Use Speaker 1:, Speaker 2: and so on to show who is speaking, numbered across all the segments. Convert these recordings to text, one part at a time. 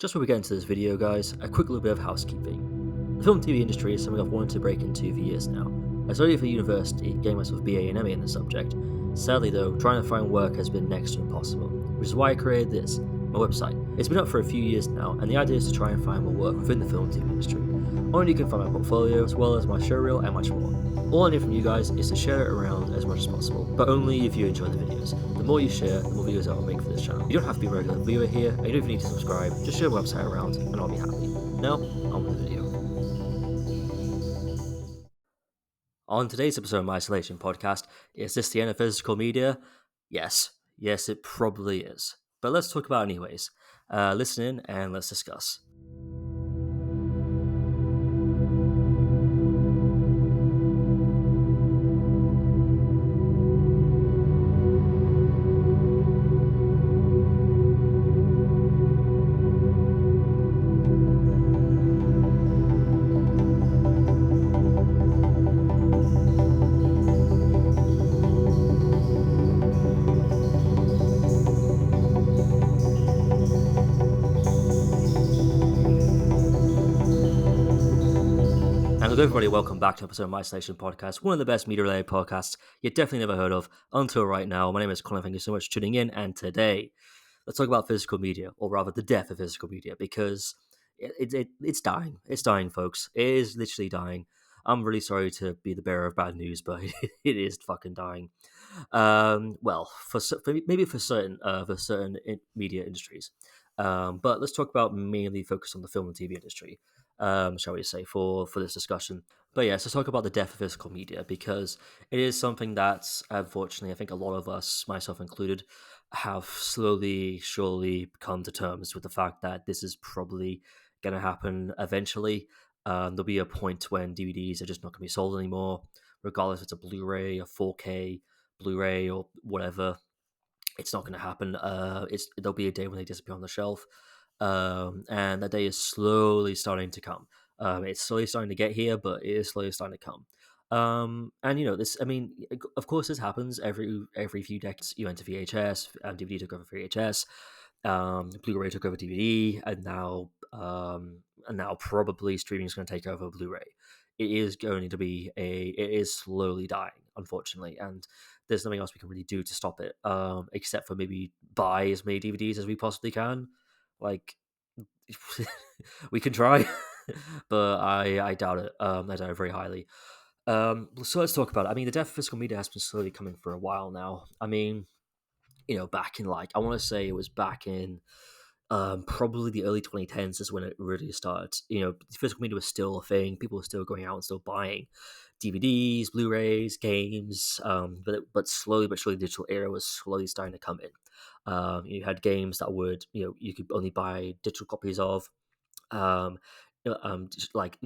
Speaker 1: Just before we get into this video, guys, a quick little bit of housekeeping. The film and TV industry is something I've wanted to break into for years now. I studied for university, getting myself a BA and MA in the subject. Sadly though, trying to find work has been next to impossible, which is why I created this, my website. It's been up for a few years now, and the idea is to try and find more work within the film and TV industry. On it you can find my portfolio, as well as my showreel and much more. All I need from you guys is to share it around as much as possible, but only if you enjoy the videos. The more you share, the more videos I will make for this channel. You don't have to be a regular viewer here, and you don't even need to subscribe, just share the website around and I'll be happy. Now, on with the video. On today's episode of my Isolation podcast, is this the end of physical media? Yes, it probably is. But let's talk about it anyways. Listen in and let's discuss. Hello everybody, welcome back to episode of My Isolation Podcast, one of the best media-related podcasts you definitely never heard of until right now. My name is Colin, thank you so much for tuning in, and today, let's talk about physical media, or rather the death of physical media, because it's dying. It's dying, folks. It is literally dying. I'm really sorry to be the bearer of bad news, but it is fucking dying. Well, for certain media industries. But let's talk about mainly focus on the film and TV industry, shall we say, for this discussion. But yeah, so let's talk about the death of physical media, because it is something that, unfortunately, I think a lot of us, myself included, have slowly, surely come to terms with the fact that this is probably going to happen eventually. There'll be a point when DVDs are just not going to be sold anymore, regardless if it's a Blu-ray, a 4K Blu-ray, or whatever. It's not going to happen. There'll be a day when they disappear on the shelf, and that day is slowly starting to come. It's slowly starting to get here, but it is slowly starting to come. And this, I mean, of course, this happens every few decades. You enter VHS, DVD took over VHS, Blu-ray took over DVD, and now probably streaming is going to take over Blu-ray. It is going to be it is slowly dying, unfortunately, and there's nothing else we can really do to stop it, except for maybe buy as many DVDs as we possibly can. Like, we can try, but I doubt it. I doubt it very highly. So let's talk about it. I mean, the death of physical media has been slowly coming for a while now. I mean, back in, like, I want to say it was back in probably the early 2010s is when it really started. Physical media was still a thing. People were still going out and still buying DVDs, Blu-rays, games. But slowly but surely, the digital era was slowly starting to come in. You had games that you could only buy digital copies of. Um, just like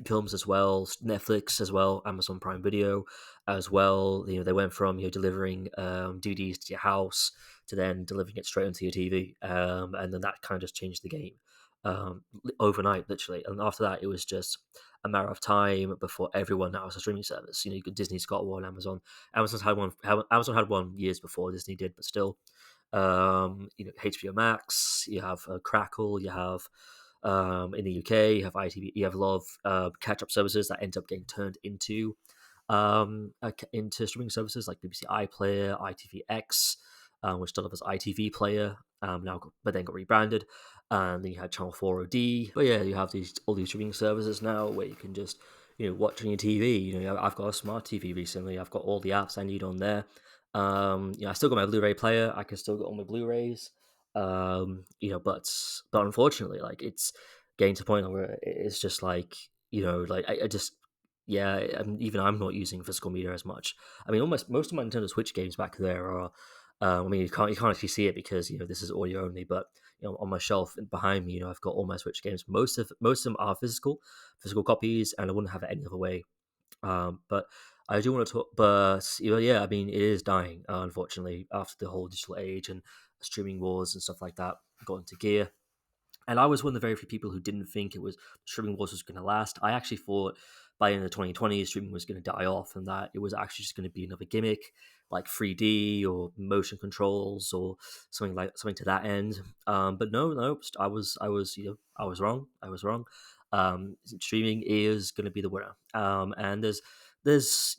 Speaker 1: films as well, Netflix as well, Amazon Prime Video as well. They went from delivering DVDs to your house to then delivering it straight onto your TV, and then that kind of just changed the game overnight, literally. And after that, it was just a matter of time before everyone now has a streaming service. Disney's got one, Amazon's had one. Amazon had one years before Disney did, but still. HBO Max, you have Crackle, you have in the UK, you have ITV, you have a lot of catch-up services that end up getting turned into streaming services like BBC iPlayer, ITVX, which started off as ITV Player, but then got rebranded. And then you had Channel 4 OD. But yeah, you have all these streaming services now where you can just watch on your TV. I've got a smart TV recently. I've got all the apps I need on there. I still got my Blu-ray player. I can still get all my Blu-rays. But unfortunately, like, it's getting to the point where it's just like, like I just, yeah, even I'm not using physical media as much. I mean, almost most of my Nintendo Switch games back there are. I mean, you can't actually see it because this is audio only. But on my shelf behind me, I've got all my Switch games. Most of them are physical copies, and I wouldn't have it any other way. But I do want to talk. But yeah, I mean, it is dying, unfortunately, after the whole digital age and streaming wars and stuff like that got into gear. And I was one of the very few people who didn't think streaming wars was going to last. I actually thought by the end of the 2020s, streaming was going to die off, and that it was actually just going to be another gimmick. like 3D or motion controls or something to that end. But no, I was wrong. I was wrong. Streaming is going to be the winner. And there's there's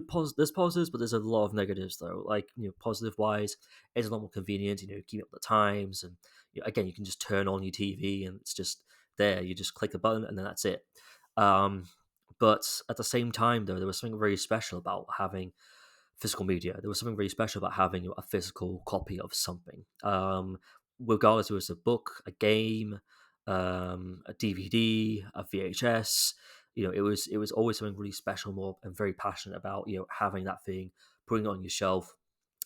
Speaker 1: positives, but there's a lot of negatives though. Like positive wise, it's a lot more convenient. Keeping up the times, and again, you can just turn on your TV and it's just there. You just click the button and then that's it. Um, but at the same time, though, there was something very special about having physical media. There was something very special about having a physical copy of something. Regardless, it was a book, a game, a DVD, a VHS. It was always something really special, more and very passionate about having that thing, putting it on your shelf,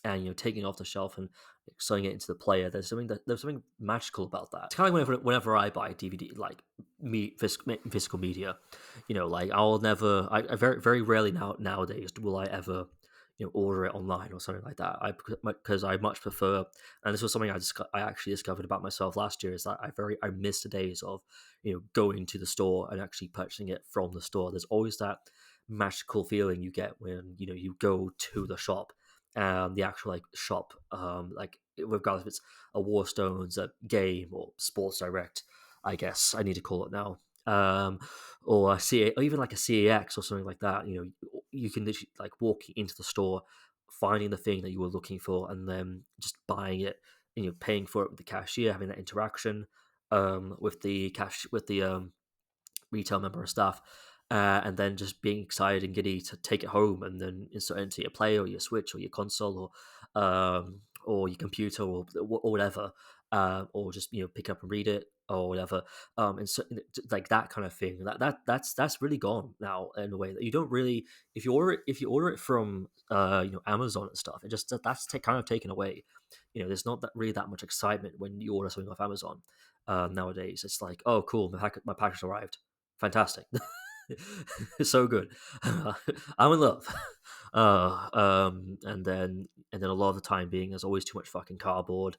Speaker 1: and taking it off the shelf and sewing it into the player. There's something magical about that. It's kind of like whenever I buy a DVD, like physical media, like I'll never, I very very rarely nowadays will I ever order it online or something like that. Because I much prefer, and this was something I actually discovered about myself last year, is that I miss the days of going to the store and actually purchasing it from the store. There's always that magical feeling you get when you go to the shop, the actual like shop, like regardless if it's a Warstones, a Game, or Sports Direct, I guess I need to call it now, or or even like a CAX or something like that. You can literally like walk into the store, finding the thing that you were looking for, and then just buying it, and paying for it with the cashier, having that interaction with the retail member of staff, and then just being excited and giddy to take it home and then insert it into your player or your Switch or your console or your computer or whatever, or just pick up and read it or whatever. And so, like that kind of thing. That's really gone now in a way that you don't really, if you order it from Amazon and stuff, it just that's kind of taken away. There's not really that much excitement when you order something off Amazon nowadays. It's like, oh cool, my package arrived, fantastic. So good. I'm in love. And then a lot of the time being, there's always too much fucking cardboard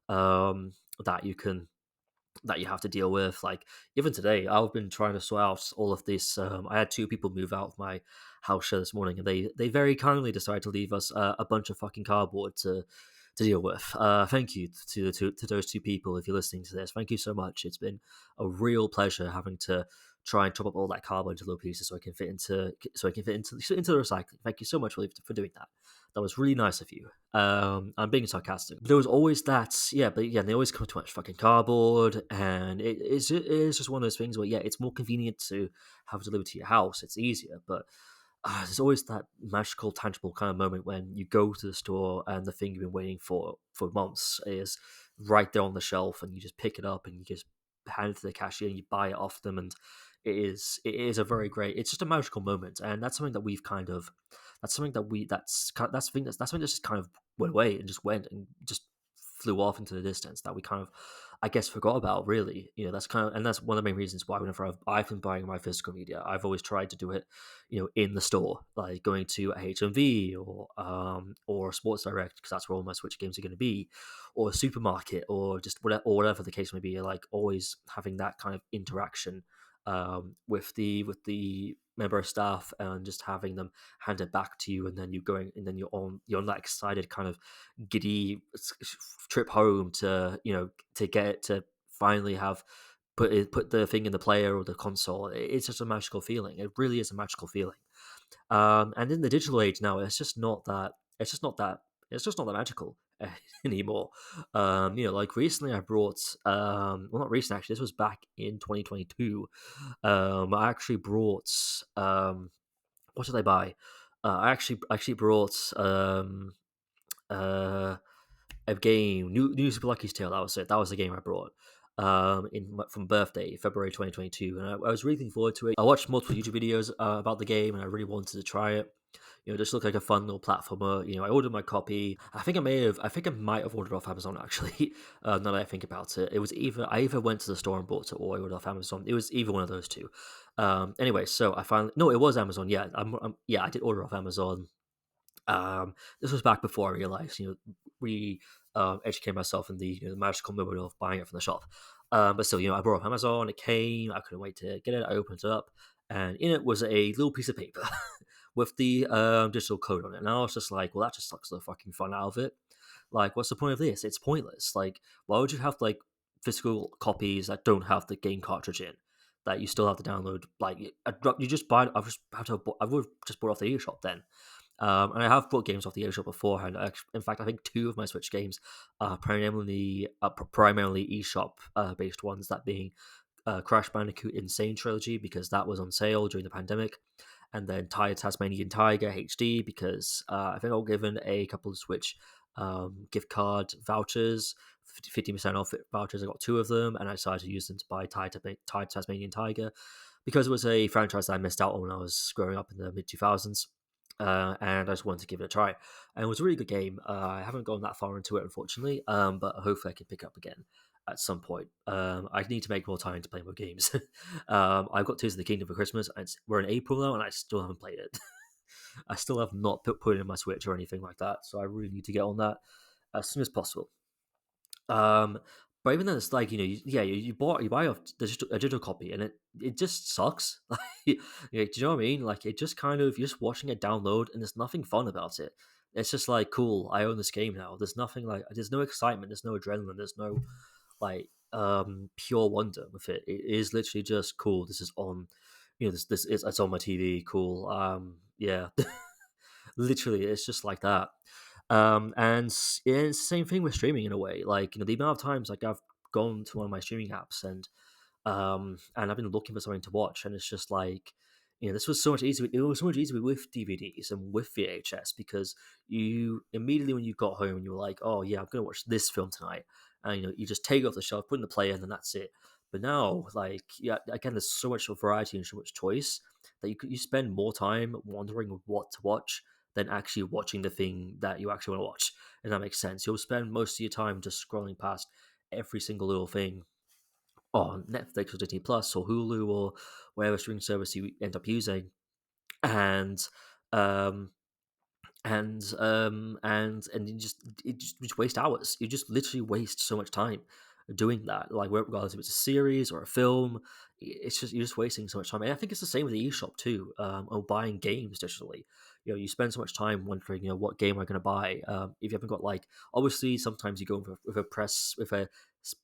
Speaker 1: um, that you have to deal with. Like even today, I've been trying to sort out all of this. I had two people move out of my house share this morning, and they very kindly decided to leave us a bunch of fucking cardboard to deal with. Thank you to those two people if you're listening to this. Thank you so much. It's been a real pleasure having to try and chop up all that cardboard into little pieces so I can fit into the recycling. Thank you so much for doing that. That was really nice of you. I'm being sarcastic. But there was always that, yeah, but yeah, they always come too much fucking cardboard, and it is just one of those things where, yeah, it's more convenient to have it delivered to your house. It's easier, but there's always that magical, tangible kind of moment when you go to the store and the thing you've been waiting for months is right there on the shelf, and you just pick it up and you just hand it to the cashier and you buy it off them, and it is a very great. It's just a magical moment, and that's something that we've kind of that's something that we that's something that just kind of went away and just went and just flew off into the distance that we kind of, I guess, forgot about. Really, that's kind of, and that's one of the main reasons why whenever I've been buying my physical media, I've always tried to do it, in the store, like going to a HMV or Sports Direct, because that's where all my Switch games are going to be, or a supermarket, or just whatever the case may be. Like always having that kind of interaction with the member of staff, and just having them hand it back to you, and then you're on that excited kind of giddy trip home to get to finally have put the thing in the player or the console. It's just a magical feeling. It really is a magical feeling. And in the digital age now, it's just not that. It's just not that. It's just not that magical anymore. Like recently, I brought. Well, not recently actually. This was back in 2022. I actually brought. What did I buy? I actually brought uh, a game, New Super Lucky's Tale. That was it. That was the game I brought. From birthday, February 2022, and I was really looking forward to it. I watched multiple YouTube videos about the game, and I really wanted to try it. It just looked like a fun little platformer. I ordered my copy. I think I might have ordered off Amazon actually. Now that I think about it, it was I either went to the store and bought it, or I ordered off Amazon. It was either one of those two. Anyway, so I finally, no, it was Amazon. Yeah, yeah, I did order off Amazon. This was back before I realized, educated myself in the magical moment of buying it from the shop. But still, I bought it off Amazon. It came. I couldn't wait to get it. I opened it up, and in it was a little piece of paper with the digital code on it. And I was just like, well, that just sucks the fucking fun out of it. Like, what's the point of this? It's pointless. Like, why would you have like physical copies that don't have the game cartridge in? That you still have to download. Like, you just buy. I would have just bought off the eShop then. And I have bought games off the eShop beforehand. In fact, I think two of my Switch games are primarily eShop based ones. That being Crash Bandicoot Insane Trilogy, because that was on sale during the pandemic, and then Tasmanian Tiger HD, because I think I was given a couple of Switch gift card vouchers, 50% off vouchers. I got two of them, and I decided to use them to buy Tasmanian Tiger, because it was a franchise that I missed out on when I was growing up in the mid 2000s. And I just wanted to give it a try. And it was a really good game. I haven't gone that far into it, unfortunately, but hopefully I can pick up again at some point. I need to make more time to play more games. I've got Tears of the Kingdom for Christmas, and we're in April now, and I still haven't played it. I still have not put it in my Switch or anything like that, so I really need to get on that as soon as possible. Um, but even then, it's like, you buy a digital copy, and it just sucks. Like, do you know what I mean? Like, it just kind of, you're just watching it download, and there's nothing fun about it. It's just like, cool, I own this game now. There's nothing like, there's no excitement, there's no adrenaline, there's no like pure wonder with it. It is literally just cool. This is on, this is it's on my TV. Cool. Yeah, literally, it's just like that. And it's the same thing with streaming in a way. Like, the amount of times like I've gone to one of my streaming apps, and I've been looking for something to watch, and it's just like, this was so much easier. It was so much easier with DVDs and with VHS, because you immediately, when you got home, you were like, oh yeah, I'm gonna watch this film tonight, and you just take it off the shelf, put it in the player, and then that's it. But now, like, yeah, again, there's so much variety and so much choice that you spend more time wondering what to watch than actually watching the thing that you actually want to watch. If that makes sense, you'll spend most of your time just scrolling past every single little thing on Netflix or Disney Plus or Hulu or whatever streaming service you end up using, and um, and you just waste hours. You just literally waste so much time doing that. Like, regardless if it's a series or a film, it's just, you're just wasting so much time. And I think it's the same with the eShop too, or buying games digitally. You spend so much time wondering, what game am I going to buy. If you haven't got, like, obviously sometimes you go with a press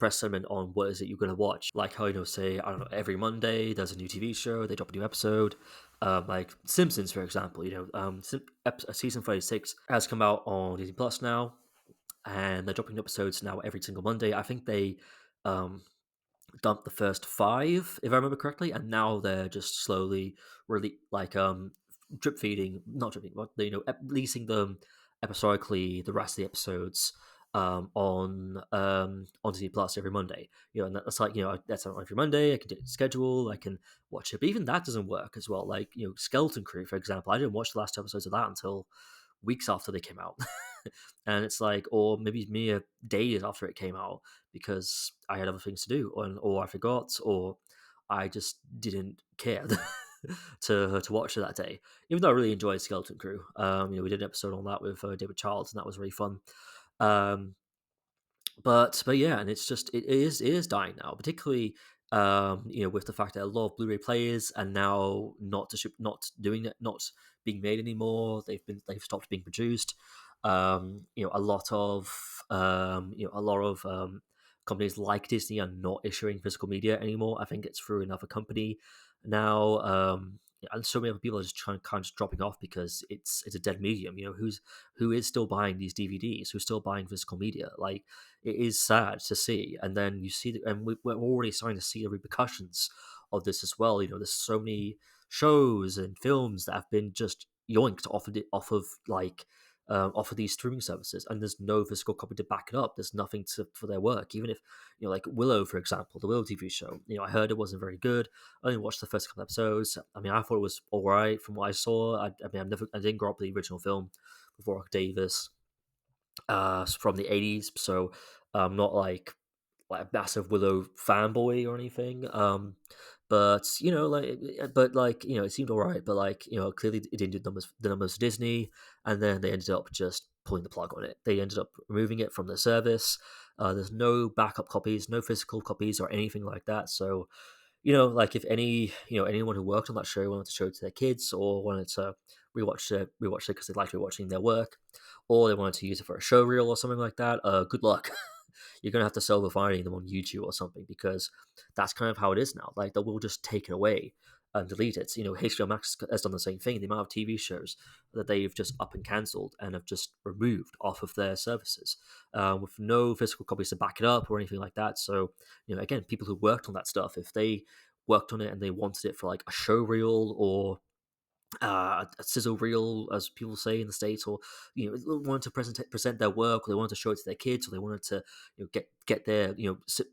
Speaker 1: segment on what is it you're going to watch. Like how, say, I don't know, every Monday there's a new TV show, they drop a new episode. Like Simpsons, for example, season 36 has come out on Disney Plus now, and they're dropping episodes now every single Monday. I think they um, dumped the first five, if I remember correctly, and now they're just slowly really like drip feeding, not drip feeding, but releasing them episodically, the rest of the episodes on Disney Plus every Monday. And that's like, that's on every Monday. I can do it schedule, I can watch it, but even that doesn't work as well. Like, Skeleton Crew, for example, I didn't watch the last two episodes of that until weeks after they came out. And it's like, or maybe mere days after it came out, because I had other things to do, or I forgot, or I just didn't care to watch it that day. Even though I really enjoyed Skeleton Crew, we did an episode on that with David Childs, and that was really fun. Um, but yeah, and it is dying now, particularly with the fact that a lot of Blu-ray players are now not doing it, not being made anymore. They've stopped being produced. A lot of companies like Disney are not issuing physical media anymore. I think it's through another company now. And so many other people are just kind of dropping off, because it's a dead medium. Who is still buying these DVDs? Who's still buying physical media? Like, it is sad to see. And then you see, and we're already starting to see the repercussions of this as well. There's so many shows and films that have been just yoinked off of these streaming services, and there's no physical copy to back it up. There's nothing for their work. Even if, like Willow, for example, the Willow TV show. I heard it wasn't very good. I only watched the first couple episodes. I mean, I thought it was all right from what I saw. I didn't grow up with the original film with Warwick Davis, from the 80s, so I'm not like a massive Willow fanboy or anything. But it seemed alright. But clearly it didn't do the numbers for Disney, and then they ended up just pulling the plug on it. They ended up removing it from the service. There's no backup copies, no physical copies or anything like that. So like if anyone who worked on that show wanted to show it to their kids or wanted to rewatch it because they liked rewatching their work, or they wanted to use it for a show reel or something like that, good luck. You're gonna have to sell the finding them on YouTube or something, because that's kind of how it is now. Like they will just take it away and delete it. HBO Max has done the same thing. The amount of TV shows that they've just up and cancelled and have just removed off of their services, with no physical copies to back it up or anything like that. So, again, people who worked on that stuff, if they worked on it and they wanted it for like a show reel or a sizzle reel, as people say in the States, or wanted to present their work, or they wanted to show it to their kids, or they wanted to get their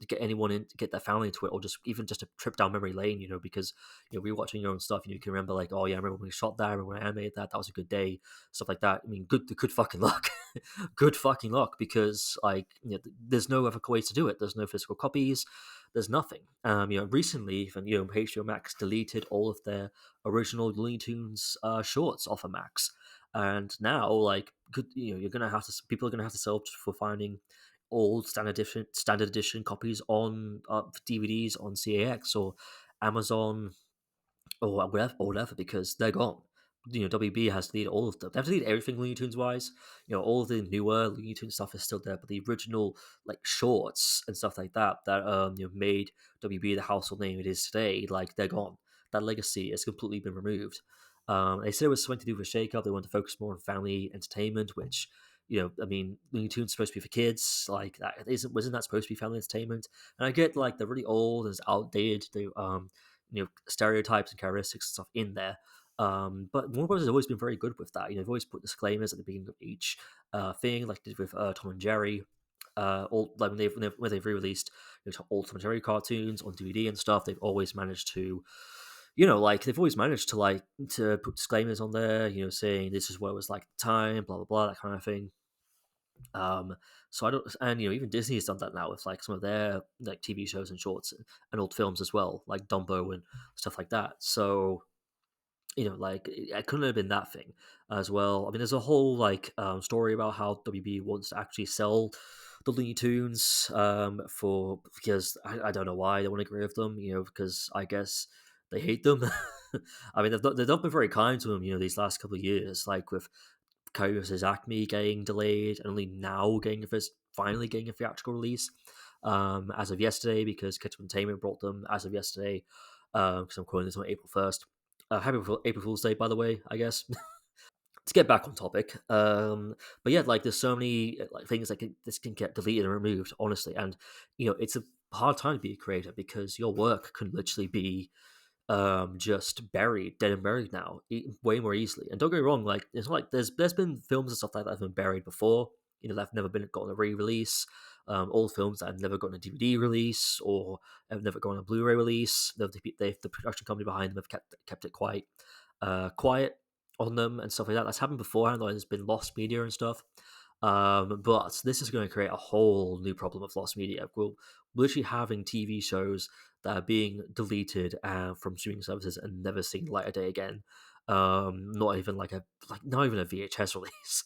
Speaker 1: get anyone in, get their family into it, or just even just a trip down memory lane, because rewatching your own stuff, you can remember like, oh yeah, I remember when we shot that, I remember when I animated that was a good day, stuff like that. I mean, good fucking luck. Good fucking luck, because like there's no other ways to do it. There's no physical copies. There's nothing. Recently, even HBO Max deleted all of their original Looney Tunes shorts off of Max, and now like you're gonna have to people are gonna have to sell for finding old standard edition copies on DVDs on CAX or Amazon or whatever, because they're gone. WB has deleted all of them. They have deleted everything Looney Tunes wise. All of the newer Looney Tunes stuff is still there, but the original like shorts and stuff like that made WB the household name it is today, like they're gone. That legacy has completely been removed. They said it was something to do with a shake-up. They wanted to focus more on family entertainment, which I mean, Looney Tunes is supposed to be for kids. Like that wasn't that supposed to be family entertainment? And I get like they're really old and it's outdated. They stereotypes and characteristics and stuff in there. But Warner Bros. Has always been very good with that. They've always put disclaimers at the beginning of each thing, like they did with Tom and Jerry. All like when they've re-released old Tom and Jerry cartoons on DVD and stuff, they've always managed to, they've always managed to to put disclaimers on there, saying this is what it was like at the time, blah blah blah, that kind of thing. So I don't, and even Disney has done that now with like some of their like TV shows and shorts and old films as well, like Dumbo and stuff like that. So like it couldn't have been that thing as well. I mean, there's a whole like story about how WB wants to actually sell the Looney Tunes for because I don't know why they want to get rid of them. Because I guess they hate them. I mean, they've not been very kind to them. These last couple of years, like with Kairos' Acme getting delayed and only now finally getting a theatrical release as of yesterday, because Ketchup Entertainment brought them as of yesterday, because I'm quoting this on April 1st. Happy April Fool's Day, by the way, I guess. To get back on topic, but yeah, like there's so many like things that this can get deleted and removed, honestly, and it's a hard time to be a creator because your work can literally be just dead and buried now, way more easily. And don't get me wrong, like it's not like there's been films and stuff like that have been buried before. That have never been gotten a re-release. Old films that have never gotten a DVD release or have never gotten a Blu-ray release. The production company behind them have kept it quite quiet on them and stuff like that. That's happened beforehand. Like there's been lost media and stuff. But this is going to create a whole new problem of lost media. We're literally having TV shows that are being deleted from streaming services and never seen light of day again. Not even not even a VHS release.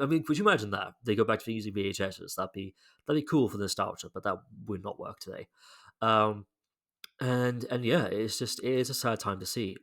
Speaker 1: I mean, could you imagine that they go back to using VHSs? That'd be cool for nostalgia, but that would not work today. And yeah, it is a sad time to see.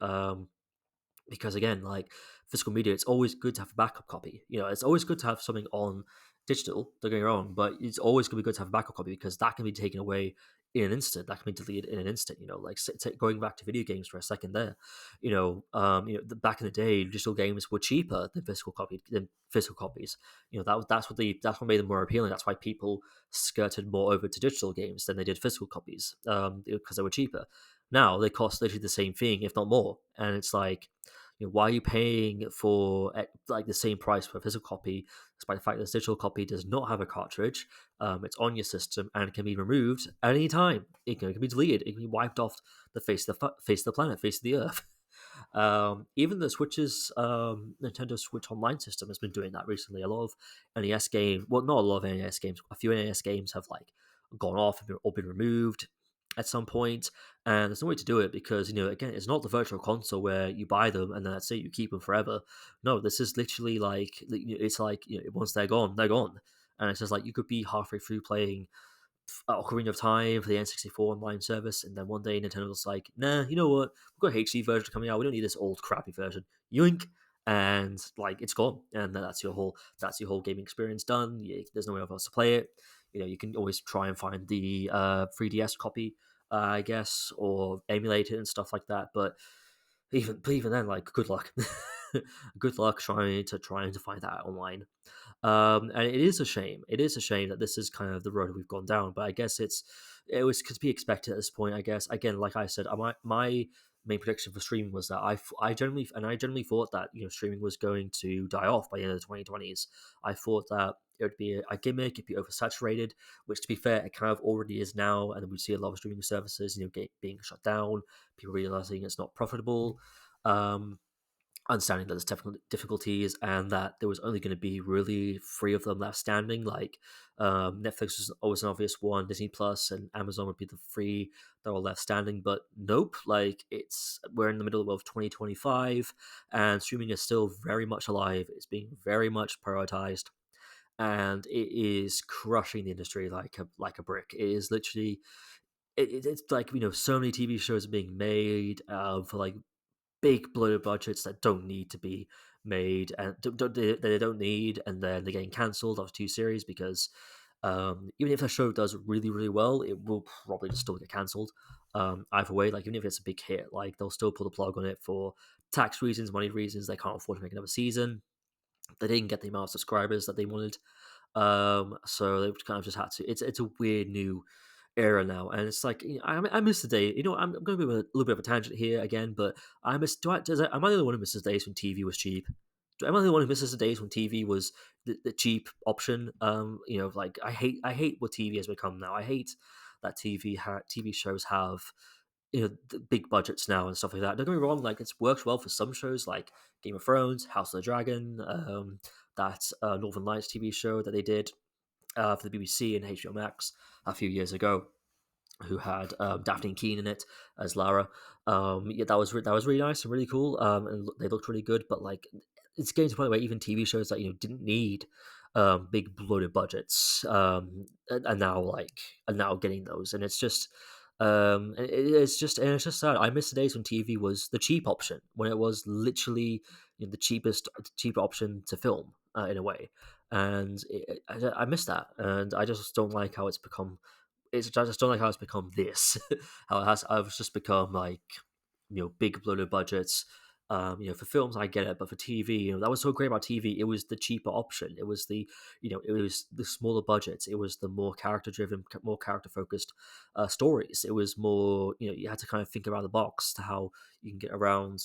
Speaker 1: Because again, like physical media, it's always good to have a backup copy. It's always good to have something on digital. Don't get me wrong, but it's always going to be good to have a backup copy because that can be taken away in an instant. That can be deleted in an instant. Like going back to video games for a second there. Back in the day, digital games were cheaper than physical copies. That's what made them more appealing. That's why people skirted more over to digital games than they did physical copies. Because they were cheaper. Now they cost literally the same thing, if not more, and it's like, why are you paying for like the same price for a physical copy, despite the fact that this digital copy does not have a cartridge? It's on your system and it can be removed at any time. It can be deleted. It can be wiped off the face of the planet, face of the earth. Even the Switch's Nintendo Switch Online system has been doing that recently. A lot of NES games, well, not a lot of NES games, a few NES games have like gone off or been removed at some point, and there's no way to do it because again, it's not the virtual console where you buy them and then that's it, you keep them forever. No, this is literally like it's like once they're gone, and it's just like you could be halfway through playing Ocarina of Time for the N64 online service, and then one day Nintendo was like, "Nah, you know what? We've got a HD version coming out. We don't need this old crappy version." Yoink, and like it's gone, and that's your whole gaming experience done. There's nowhere else to play it. You can always try and find the 3DS copy, I guess, or emulate it and stuff like that. But even then, like, good luck. Good luck trying to find that online. And it is a shame. It is a shame that this is kind of the road we've gone down. But I guess it was to be expected at this point. I guess again, like I said, my main prediction for streaming was that I generally thought that streaming was going to die off by the end of the 2020s. I thought that it would be a gimmick, it'd be oversaturated, which to be fair, it kind of already is now, and we see a lot of streaming services, being shut down, people realizing it's not profitable. Um, Understanding that there's technical difficulties and that there was only going to be really three of them left standing. Like Netflix was always an obvious one, Disney Plus and Amazon would be the three that were left standing. But nope, like we're in the middle of 2025 and streaming is still very much alive. It's being very much prioritized, and it is crushing the industry like a brick. It is literally. It's like so many TV shows are being made for like big bloated budgets that don't need to be made and they don't need, and then they're getting cancelled after two series because even if a show does really really well, it will probably just still get cancelled. Either way, like even if it's a big hit, like they'll still pull the plug on it for tax reasons, money reasons. They can't afford to make another season. They didn't get the amount of subscribers that they wanted, so they've kind of just had to. It's a weird new era now, and it's like I miss the day. I'm going to be a little bit of a tangent here again, but I miss. Am I the only one who misses the days when TV was cheap? Am I the one who misses the days when TV was the cheap option? Like I hate what TV has become now. I hate that TV shows have the big budgets now and stuff like that. Don't get me wrong, like it's worked well for some shows like Game of Thrones, House of the Dragon, that Northern Lights TV show that they did for the BBC and HBO Max a few years ago, who had Daphne Keane in it as Lara. Yeah, that was really nice and really cool, and they looked really good. But like, it's getting to the point where even TV shows that didn't need big bloated budgets are now getting those, and it's just. It's just sad. I miss the days when TV was the cheap option, when it was literally the cheap option to film in a way, and I miss that, and I just don't like how it's become. I just don't like how it's become this. How it has. I've just become like big bloated budgets. For films I get it, but for TV, that was so great about TV. It was the cheaper option. It was it was the smaller budgets. It was the more character driven, more character focused stories. It was more, you had to kind of think around the box to how you can get around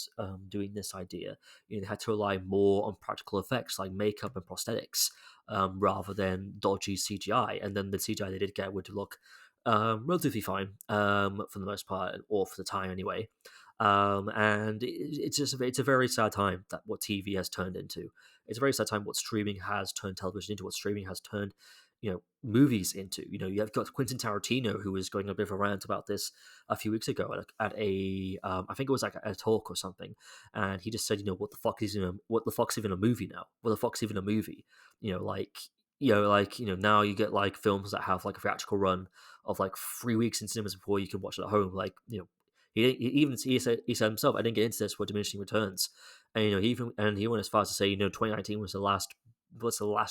Speaker 1: doing this idea. They had to rely more on practical effects like makeup and prosthetics rather than dodgy CGI. And then the CGI they did get would look relatively fine for the most part, or for the time anyway. And it's a very sad time that what TV has turned into. It's a very sad time what streaming has turned television into, what streaming has turned movies into. You have got Quentin Tarantino, who was going a bit of a rant about this a few weeks ago at a I think it was like a talk or something, and he just said, what the fuck's even a movie now? What the fuck's even a movie? Now you get like films that have like a theatrical run of like 3 weeks in cinemas before you can watch it at home. Like he said himself, I didn't get into this for diminishing returns, and he went as far as to say 2019 was the last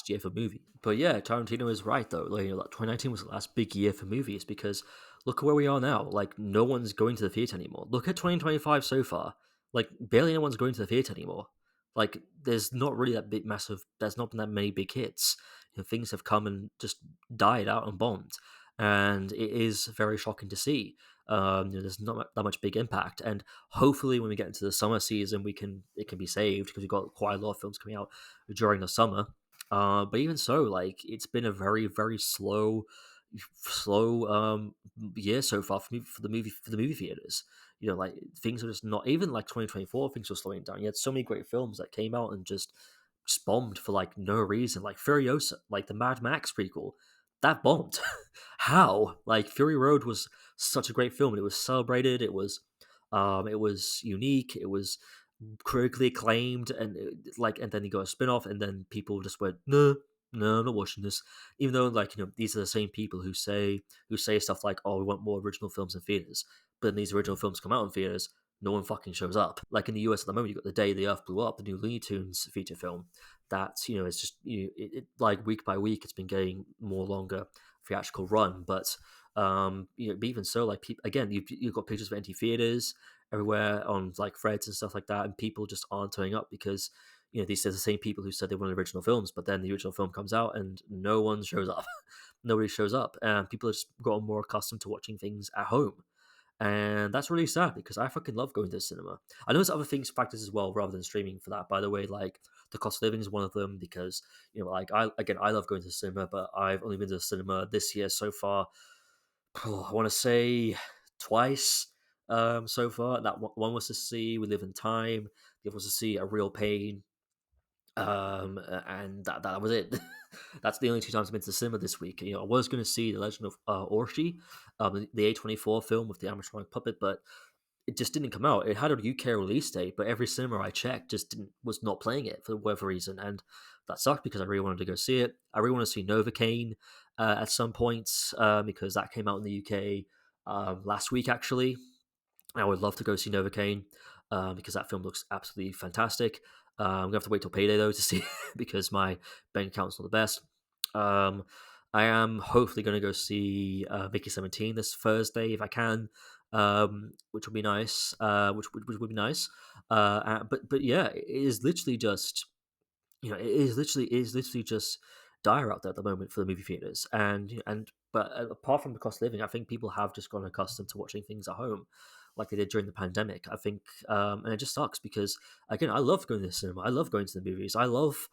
Speaker 1: year for movie. But yeah, Tarantino is right though. Like, 2019 was the last big year for movies, because look at where we are now. Like, no one's going to the theater anymore. Look at 2025 so far. Like, barely anyone's going to the theater anymore. Like, there's not really that big massive. There's not been that many big hits. Things have come and just died out and bombed, and it is very shocking to see. There's not that much big impact, and hopefully, when we get into the summer season, it can be saved, because we've got quite a lot of films coming out during the summer. But even so, like, it's been a very very slow year so far for the movie theaters. Like, things are just not, even like 2024. Things were slowing down. You had so many great films that came out and just bombed for like no reason. Like Furiosa, like the Mad Max prequel, that bombed. How? Like, Fury Road was such a great film, and it was celebrated. It was unique. It was critically acclaimed, and and then you got a spin off, and then people just went, no. No, I'm not watching this. Even though, like, these are the same people who say stuff like, "Oh, we want more original films in theaters," but then these original films come out in theaters, no one fucking shows up. Like in the US at the moment, you got The Day the Earth Blew Up, the new Looney Tunes feature film. That it's just like week by week, it's been getting more longer theatrical run. But but even so, like people again, you've got pictures of empty theaters everywhere on like threads and stuff like that, and people just aren't turning up because these are the same people who said they wanted original films, but then the original film comes out and no one shows up. Nobody shows up, and people have just gotten more accustomed to watching things at home. And that's really sad because I fucking love going to the cinema. I know there's other things, factors as well, rather than streaming for that. By the way, like the cost of living is one of them because like I love going to the cinema, but I've only been to the cinema this year so far. I want to say twice so far. That one was to see We Live in Time. The other was to see A Real Pain, and that was it. That's the only two times I've been to the cinema this week. I was going to see The Legend of Orshi, the A24 film with the animatronic puppet, but it just didn't come out. It had a UK release date, but every cinema I checked just was not playing it for whatever reason, and that sucked because I really wanted to go see it. I really want to see Novocaine at some point because that came out in the UK last week actually. I would love to go see Novocaine because that film looks absolutely fantastic. I'm gonna have to wait till payday though to see because my bank account's not the best. Um, I am hopefully going to go see Mickey 17 this Thursday if I can, which would be nice. Which would be nice. But yeah, it is literally just it is literally just dire out there at the moment for the movie theaters, and but apart from the cost of living, I think people have just gone accustomed to watching things at home, like they did during the pandemic. I think, and it just sucks because again, I love going to the cinema, I love going to the movies, I love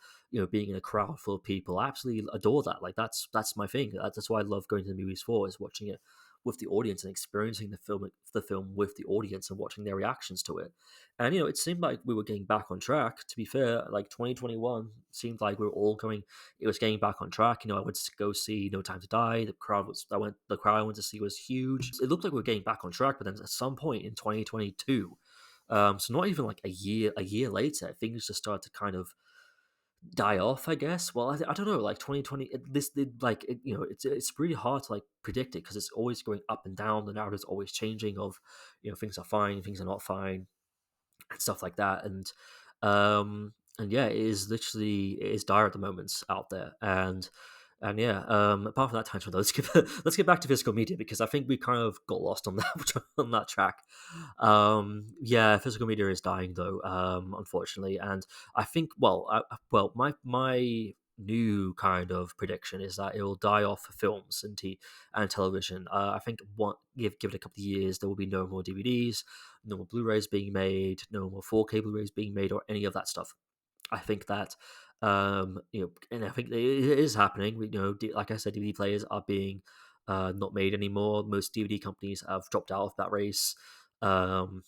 Speaker 1: being in a crowd full of people. I absolutely adore that. Like that's my thing. That's why I love going to the movies for is watching it with the audience and experiencing the film with the audience and watching their reactions to it. And it seemed like we were getting back on track. To be fair, like 2021 seemed like we were all going. It was getting back on track. I went to go see No Time to Die. The crowd I went to see was huge. It looked like we were getting back on track, but then at some point in 2022, so not even like a year later, things just started to kind of die off, I guess. Well, I don't know. Like 2020, it's really hard to like predict it because it's always going up and down. The narrative's always changing. Of things are fine, things are not fine, and stuff like that. And yeah, it is dire at the moment out there. And yeah, apart from that tangent, though, let's get back to physical media because I think we kind of got lost on that on that track. Yeah, physical media is dying though, unfortunately, and I think my new kind of prediction is that it will die off for films and television. I think give it a couple of years, there will be no more DVDs, no more Blu-rays being made, no more 4K Blu-rays being made, or any of that stuff. I think that, and I think it is happening. Like I said, DVD players are being not made anymore. Most DVD companies have dropped out of that race. Um,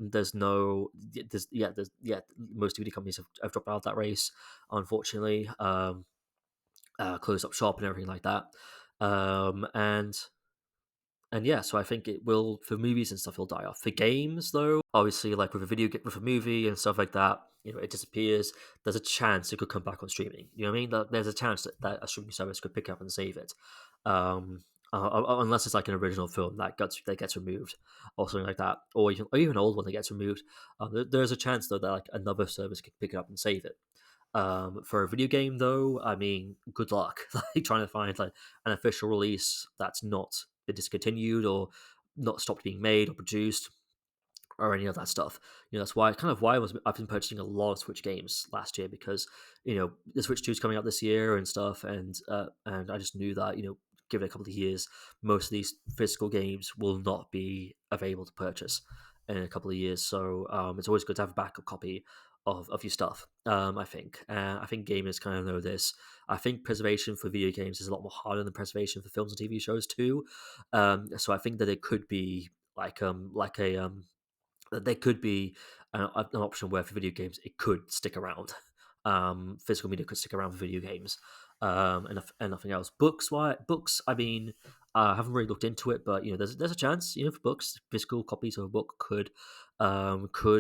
Speaker 1: there's no, most DVD companies have dropped out of that race, unfortunately. Closed up shop and everything like that. And yeah, so I think it will for movies and stuff. It'll die off. For games, though, obviously, like with a movie and stuff like that, it disappears. There's a chance it could come back on streaming. You know what I mean? There's a chance that a streaming service could pick up and save it, unless it's like an original film that gets removed or something like that, or even an old one that gets removed. There's a chance though that like another service could pick it up and save it. For a video game, though, I mean, good luck like trying to find like an official release that's not been discontinued or not stopped being made or produced or any of that stuff. That's why I've been purchasing a lot of Switch games last year because the Switch 2 is coming out this year and stuff, and I just knew that give it a couple of years, most of these physical games will not be available to purchase in a couple of years. So it's always good to have a backup copy of your stuff. I think gamers kind of know this. I think preservation for video games is a lot more harder than preservation for films and TV shows too. So I think that it could be like a that there could be an option where for video games it could stick around. Physical media could stick around for video games, and nothing else. Books. I mean, I haven't really looked into it, but there's a chance. For books, physical copies of a book could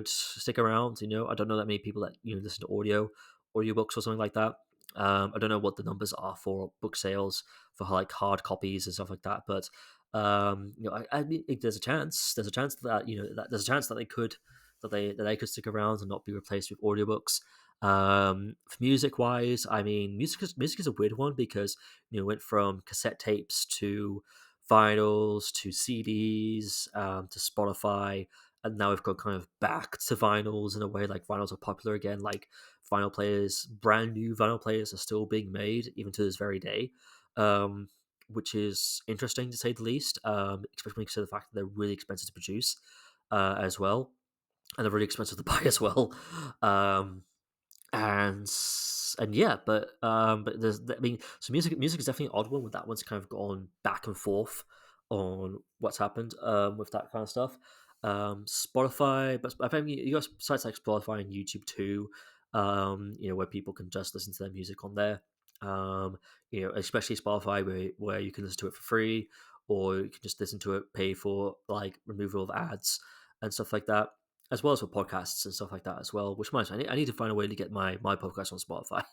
Speaker 1: stick around. I don't know that many people that listen to audiobooks or something like that. I don't know what the numbers are for book sales for like hard copies and stuff like that, but I mean, there's a chance. There's a chance that there's a chance that they could stick around and not be replaced with audiobooks. For music wise, I mean, music is a weird one because it went from cassette tapes to vinyls to CDs to Spotify, and now we've got kind of back to vinyls in a way. Like vinyls are popular again. Like vinyl players, brand new vinyl players are still being made even to this very day, which is interesting to say the least. Especially when you consider the fact that they're really expensive to produce as well, and they're really expensive to buy as well. Um, and yeah, but there's I mean, so music is definitely an odd one. With that one's kind of gone back and forth on what's happened with that kind of stuff. Spotify, but I think you got sites like Spotify and YouTube too, where people can just listen to their music on there. Especially Spotify, where you can listen to it for free, or you can just listen to it, pay for like removal of ads and stuff like that, as well as for podcasts and stuff like that as well. Which reminds me, I need to find a way to get my podcast on Spotify.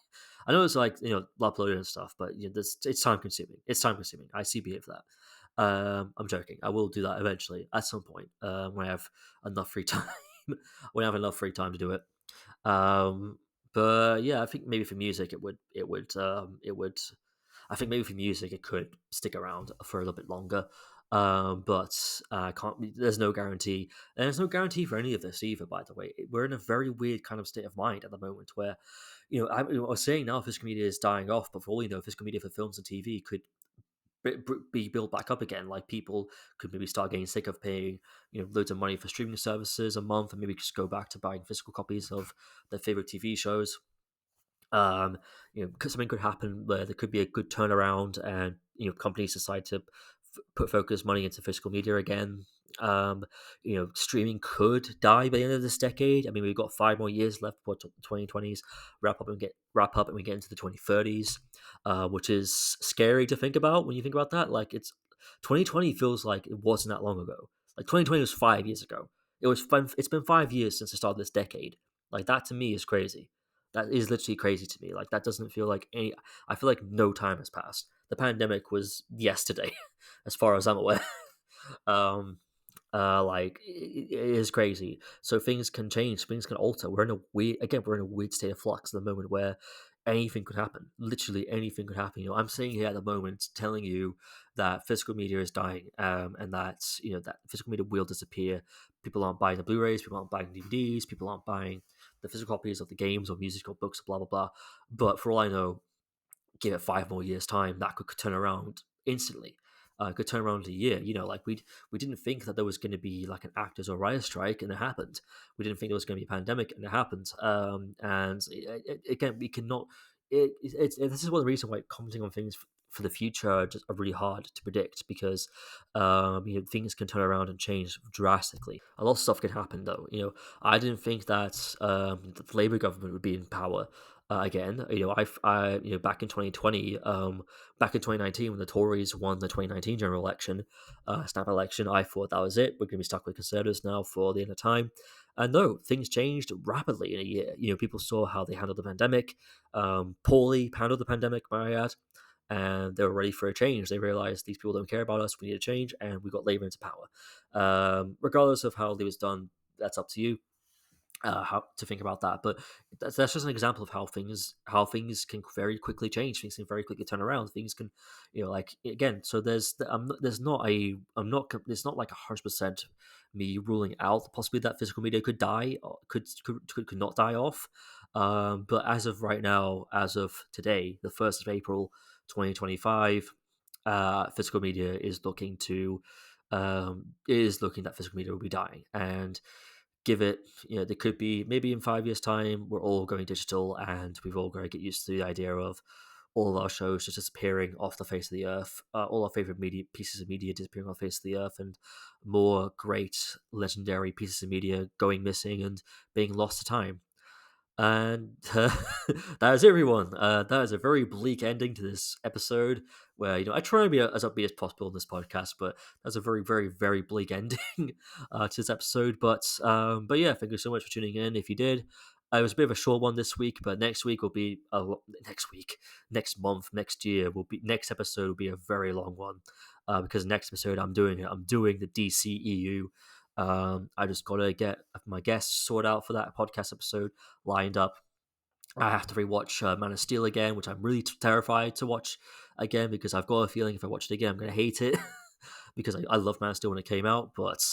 Speaker 1: I know it's like uploading and stuff, but it's time consuming. It's time consuming. I see it for that. I'm joking. I will do that eventually at some point when I have enough free time. When I have enough free time to do it. But yeah, I think maybe for music it would. I think maybe for music it could stick around for a little bit longer. But I can't. There's no guarantee, and there's no guarantee for any of this either. By the way, we're in a very weird kind of state of mind at the moment where, I was saying now physical media is dying off, but for all you know, physical media for films and TV could be built back up again. Like people could maybe start getting sick of paying loads of money for streaming services a month, and maybe just go back to buying physical copies of their favorite TV shows. Because something could happen where there could be a good turnaround, and companies decide to put focus money into physical media again. Streaming could die by the end of this decade. I mean, we've got 5 more years left before 2020s wrap up, and we get into the 2030s, which is scary to think about when you think about that. Like, it's 2020 feels like it wasn't that long ago. Like 2020 was 5 years ago. It was fun. It's been 5 years since the start of this decade. Like that to me is crazy. That is literally crazy to me. Like that doesn't feel like any. I feel like no time has passed. The pandemic was yesterday, as far as I'm aware. um, like it is crazy. So things can change, things can alter. We're in a weird state of flux at the moment where anything could happen. Literally anything could happen. I'm sitting here at the moment telling you that physical media is dying, and that that physical media will disappear. People aren't buying the Blu-rays, people aren't buying DVDs, people aren't buying the physical copies of the games or music or books, blah blah blah. But for all I know, give it 5 more years time, that could turn around instantly. Could turn around in a year. Like we didn't think that there was going to be like an actors or writer strike, and it happened. We didn't think there was going to be a pandemic, and it happened. And again, we cannot. This is one of the reasons why commenting on things for the future are really hard to predict, because things can turn around and change drastically. A lot of stuff can happen though. I didn't think that the Labour government would be in power again. Back in 2020, back in 2019 when the Tories won the 2019 general election, snap election, I thought that was it. We're going to be stuck with Conservatives now for the end of time. And no, things changed rapidly in a year. People saw how they handled the pandemic, poorly handled the pandemic, may I add, and they were ready for a change. They realized these people don't care about us. We need a change, and we got Labour into power. Regardless of how it was done, that's up to you how to think about that. But that's just an example of how things can very quickly change. Things can very quickly turn around. Things can, like again. So there's not a I'm not it's not like 100% me ruling out possibly that physical media could die, or could not die off. But as of right now, as of today, the 1st of April, 2025, physical media is looking that physical media will be dying. And give it, there could be maybe in 5 years' time, we're all going digital, and we've all got to get used to the idea of all of our shows just disappearing off the face of the earth, all our favorite pieces of media disappearing off the face of the earth, and more great legendary pieces of media going missing and being lost to time. And that is everyone. That is a very bleak ending to this episode, where I try and be as upbeat as possible in this podcast, but that's a very, very, very bleak ending to this episode. But yeah, thank you so much for tuning in. If you did, It was a bit of a short one this week, but next week will be next month, next year will be next episode will be a very long one, because next episode I'm doing the DCEU. I just gotta get my guests sorted out for that podcast episode lined up. I have to rewatch Man of Steel again, which I'm really terrified to watch again because I've got a feeling if I watch it again, I'm going to hate it because I love Man of Steel when it came out, but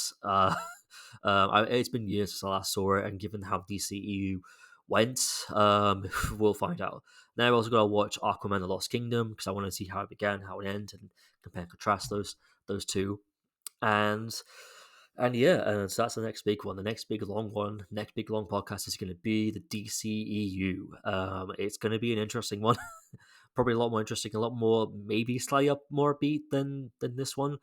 Speaker 1: it's been years since I last saw it, and given how DCEU went, we'll find out. Now I've also got to watch Aquaman: The Lost Kingdom because I want to see how it began, how it ended, and compare and contrast those two. And so that's the next big one. The next big long one, next big long podcast is going to be the DCEU. It's going to be an interesting one, probably a lot more interesting, a lot more maybe slightly up more beat than this one.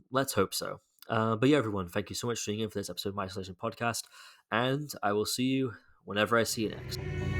Speaker 1: Let's hope so. But yeah, everyone, thank you so much for tuning in for this episode of My Isolation Podcast, and I will see you whenever I see you next.